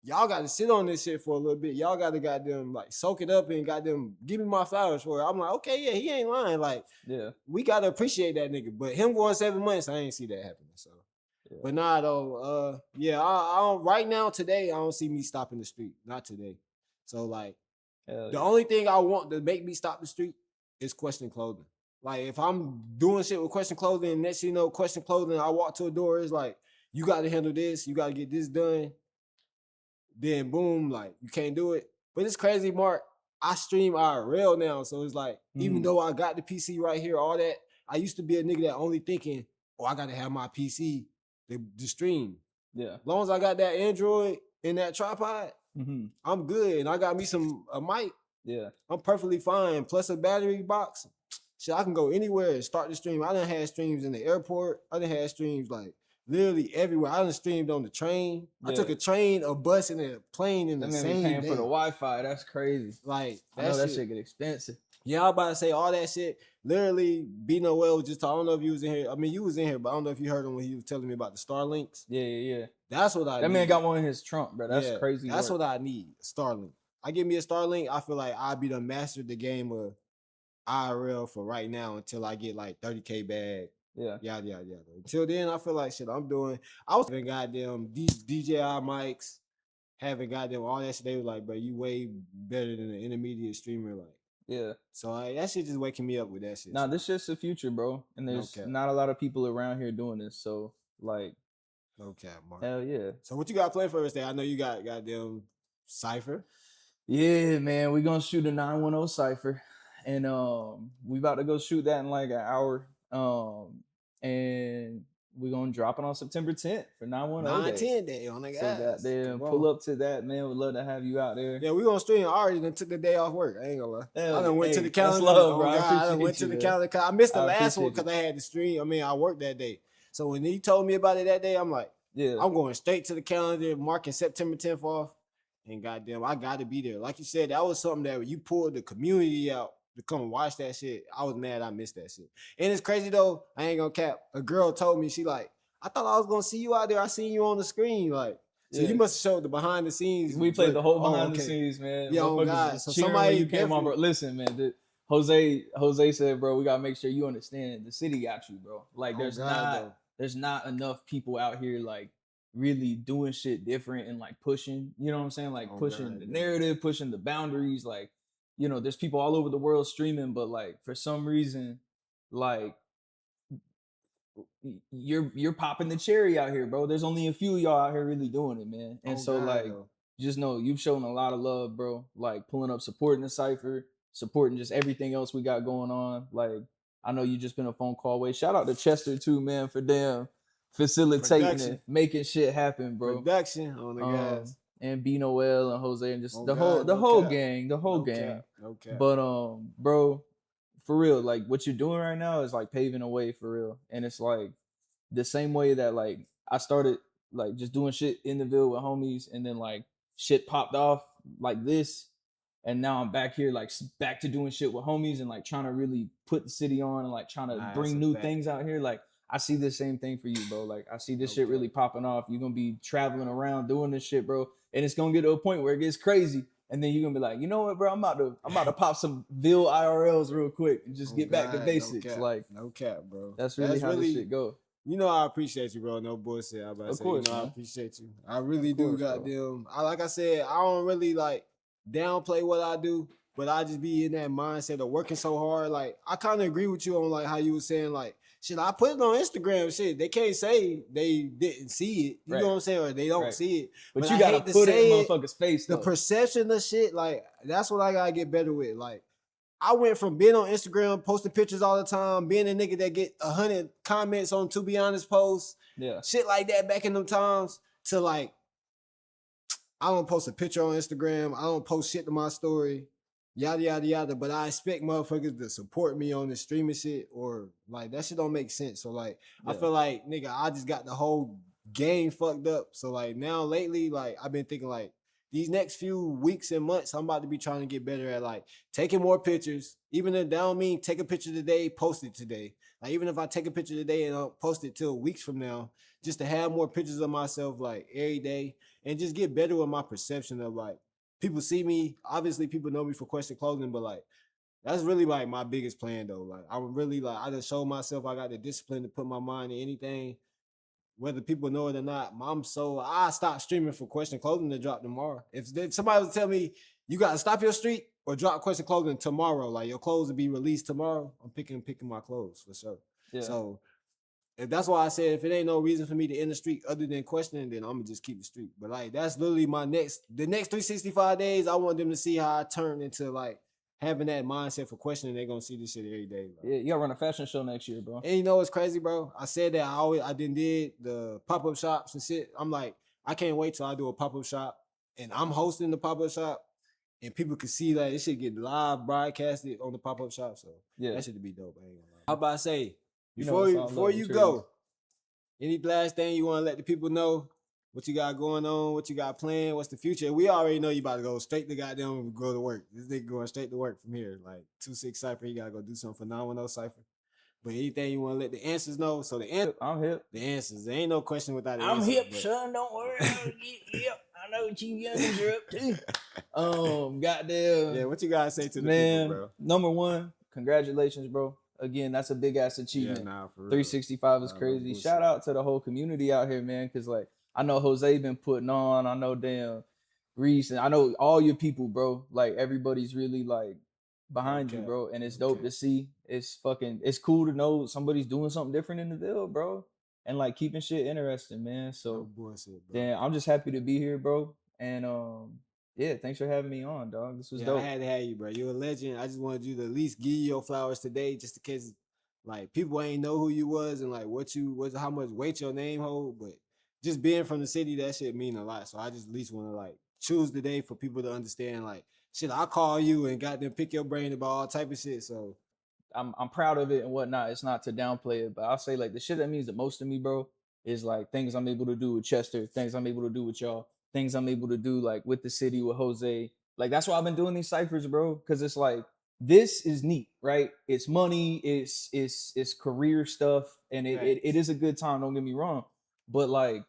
Y'all got to sit on this shit for a little bit. Y'all got to goddamn like soak it up and goddamn give me my flowers for it. I'm like, okay, yeah, he ain't lying. Like, Yeah. we got to appreciate that nigga. But him going 7 months, I ain't see that happening. So, Yeah. but nah, though, yeah, I don't, right now today, I don't see me stopping the street. Not today. So like, Hell the yeah. only thing I want to make me stop the street is Question Clothing. Like if I'm doing shit with Question Clothing, and next thing you know, Question Clothing, I walk to a door, it's like, you got to handle this, you got to get this done. Then boom, like you can't do it. But it's crazy, Mark. I stream IRL now, so it's like even though I got the PC right here, all that, I used to be a nigga that only thinking, oh, I gotta have my PC to stream. Yeah. As long as I got that Android and that tripod, Mm-hmm. I'm good. And I got me a mic. Yeah. I'm perfectly fine. Plus a battery box. Shit, I can go anywhere and start the stream. I done had streams in the airport. I done had streams like literally everywhere. I done streamed on the train. Yeah. I took a train, a bus, and a plane in the That made me same paying day. for the Wi-Fi. That's crazy. Like I know that shit get expensive. Yeah, I was about to say all that shit. Literally, B Noel was just. I don't know if you was in here. I mean, you was in here, but I don't know if you heard him when he was telling me about the Starlinks. Yeah. That's what I. That need. man got one in his trunk, bro. That's Yeah, crazy. That's work. what I need. Starlink. I give me a Starlink. I feel like I'll be the master the game of IRL for right now until I get like 30K bag. Yeah. Yada. Until then, I feel like shit. I was having goddamn DJI mics, having goddamn all that shit. They were like, bro, you way better than an intermediate streamer. Like, Yeah. so that shit just waking me up with that shit. Nah, this shit's the future, bro. And there's cap. not a lot of people around here doing this. So, like, No cap, Mark. hell yeah. So what you got planned for us today? I know you got goddamn Cypher. Yeah, man. We gonna shoot a 910 cipher. And we about to go shoot that in like an hour. And we're gonna drop it on September 10th for 910 day. 9/10 day on the So guys. goddamn, pull up to that, man. Would love to have you out there. Yeah, we gonna stream. I already done took the day off work. I ain't gonna lie. Hell I done went hey, to the that's calendar. love, bro. I I done appreciate went to you, the man. calendar. 'Cause I missed the I last one appreciate because I had to stream. I mean, I worked that day. So when he told me about it that day, I'm like, Yeah. I'm going straight to the calendar, marking September 10th off. And goddamn, I gotta be there. Like you said, that was something that when you pulled the community out to come and watch that shit, I was mad I missed that shit. And it's crazy though, I ain't gonna cap. A girl told me, she like, I thought I was gonna see you out there. I seen you on the screen. Like, so Yeah. you must have showed the behind the scenes. We played the whole Oh, behind the okay. scenes, man. Yeah, oh Motherfuckers God. was So cheering somebody when you came on, bro. definitely- Listen, man. Jose said, bro, we gotta make sure you understand the city got you, bro. Like, Oh, there's God, there's not enough people out here like really doing shit different and like pushing. You know what I'm saying? Like Oh, pushing God, the yeah. narrative, pushing the boundaries. Like, you know, there's people all over the world streaming, but like for some reason, like you're popping the cherry out here, bro. There's only a few of y'all out here really doing it, man. And Oh, so God, like though. just know you've shown a lot of love, bro. Like pulling up, supporting the cipher, supporting just everything else we got going on. Like I know you just been a phone call away. Shout out to Chester too, man, for damn facilitating Production. it, making shit happen, bro. Production on the guys. And B Noel and Jose and just Oh, the God, no whole cap. gang, the whole No gang. cap, no cap. But bro, for real, like what you're doing right now is like paving a way for real. And it's like the same way that like I started like just doing shit in the Ville with homies and then like shit popped off like this. And now I'm back here, like back to doing shit with homies and like trying to really put the city on and like trying to Nah, bring that's a new fact. things out here. Like I see the same thing for you, bro. Like I see this shit really popping off. You're gonna be traveling around doing this shit, bro, and it's gonna get to a point where it gets crazy. And then you're gonna be like, you know what, bro? I'm about to pop some Ville IRLs real quick and just get back to basics. No cap, like no cap, bro. that's really how this shit go. You know I appreciate you, bro. No bullshit. Of course, I man. appreciate you. I really do, course, bro. goddamn. Like I said, I don't really like downplay what I do, but I just be in that mindset of working so hard. Like I kind of agree with you on like how you were saying like shit. I put it on Instagram. Shit, they can't say they didn't see it. You know what I'm saying, or they don't see it. But I you gotta hate to put it say in motherfuckers' face. The Though. perception of shit, like that's what I gotta get better with. Like I went from being on Instagram, posting pictures all the time, being a nigga that get 100 comments on To Be Honest posts, shit like that back in them times, to like, I don't post a picture on Instagram, I don't post shit to my story, yada, yada, yada, but I expect motherfuckers to support me on the streaming shit, or like, that shit don't make sense. So like, I feel like, nigga, I just got the whole game fucked up. So like, now lately, like, I've been thinking like, these next few weeks and months, I'm about to be trying to get better at like taking more pictures. Even if that don't mean take a picture today, post it today. Like even if I take a picture today and I'll post it till weeks from now, just to have more pictures of myself like every day and just get better with my perception of like people see me. Obviously, people know me for Question Clothing, but like that's really like my biggest plan though. Like I'm really like I just showed myself I got the discipline to put my mind in anything. Whether people know it or not, I stopped streaming for Question Clothing to drop tomorrow. If somebody would tell me you gotta stop your streak or drop Question Clothing tomorrow, like your clothes will be released tomorrow, I'm picking my clothes for sure. Yeah. So if that's why I said if it ain't no reason for me to end the streak other than questioning, then I'm gonna just keep the streak. But like that's literally the next 365 days. I want them to see how I turn into like having that mindset for questioning. They're gonna see this shit every day. Bro. Yeah, you gotta run a fashion show next year, bro. And you know what's crazy, bro? I said that I did the pop-up shops and shit. I'm like, I can't wait till I do a pop-up shop and I'm hosting the pop-up shop and people can see that this shit get live broadcasted on the pop-up shop. So that shit be dope. I ain't gonna lie. How about I say, before you go, any last thing you want to let the people know? What you got going on? What you got planned? What's the future? We already know you about to go straight to goddamn go to work. This nigga going straight to work from here. Like 2-6 Cypher, he gotta go do something phenomenal Cypher. But anything you want to let the answers know? So I'm hip. The answers. There ain't no question without the I'm answers. hip, son. Don't worry. Yep. I know what you youngins are up to. Goddamn. Yeah, what you gotta say to the people, bro? Number one, congratulations, bro. Again, that's a big ass achievement. Yeah, nah, for real. 365 is crazy. Shout out to the whole community out here, man. Cause like I know Jose been putting on. I know damn Reese, and I know all your people, bro. Like everybody's really like behind you, bro. And it's dope to see. It's cool to know somebody's doing something different in the Ville, bro. And like keeping shit interesting, man. So then I'm just happy to be here, bro. And yeah, thanks for having me on, dog. This was dope. I had to have you, bro. You're a legend. I just wanted you to at least give you your flowers today, just in case like people ain't know who you was and like how much weight your name hold. But just being from the city, that shit mean a lot. So I just at least want to like choose the day for people to understand like shit. I call you and got them pick your brain about all type of shit. So I'm proud of it and whatnot. It's not to downplay it, but I'll say like the shit that means the most to me, bro, is like things I'm able to do with Chester, things I'm able to do with y'all, things I'm able to do like with the city, with Jose. Like that's why I've been doing these ciphers, bro. Cause it's like this is neat, right? It's money, it's career stuff, and it is a good time, don't get me wrong. But like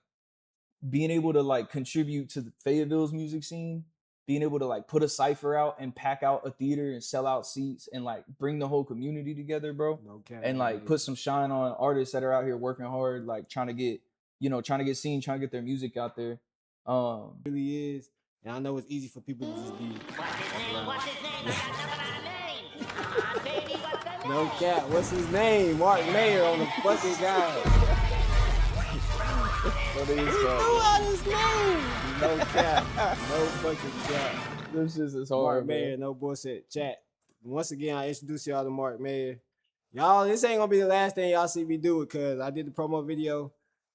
being able to like contribute to the Fayetteville's music scene, being able to like put a cipher out and pack out a theater and sell out seats and like bring the whole community together, bro. And like put some shine on artists that are out here working hard, like trying to get seen, trying to get their music out there. Really is. And I know it's easy for people to just be what's his name? No cap. What's his name? Mark Mayr on the fucking guy. What is that? His name. No cap. No fucking cap. This is hard, Mark Mayr, no bullshit. Chat. Once again, I introduce y'all to Mark Mayr. Y'all, this ain't gonna be the last thing y'all see me do it, cause I did the promo video.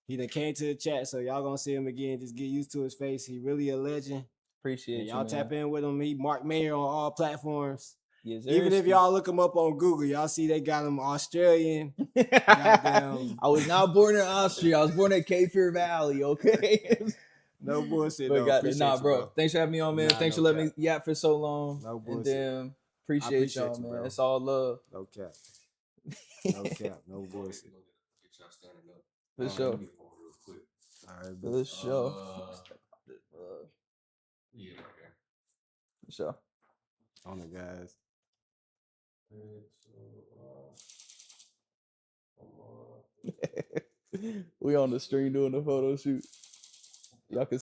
He done came to the chat, so y'all gonna see him again. Just get used to his face. He really a legend. Appreciate y'all tap in with him. He Mark Mayr on all platforms. Yes, even if y'all look him up on Google, y'all see they got him Australian. I was not born in Austria. I was born in Cape Fear Valley. Okay. No bullshit. But bro. Thanks for having me on, man. Thanks for letting me yap for so long. No bullshit. And then appreciate y'all, man. Bro. It's all love. No cap. No cap. No bullshit. Y'all standing up. For sure. Let me hold real quick. All right, For but sure. Yeah, right there. For sure. on it, guys. We on the stream doing the photo shoot. Y'all can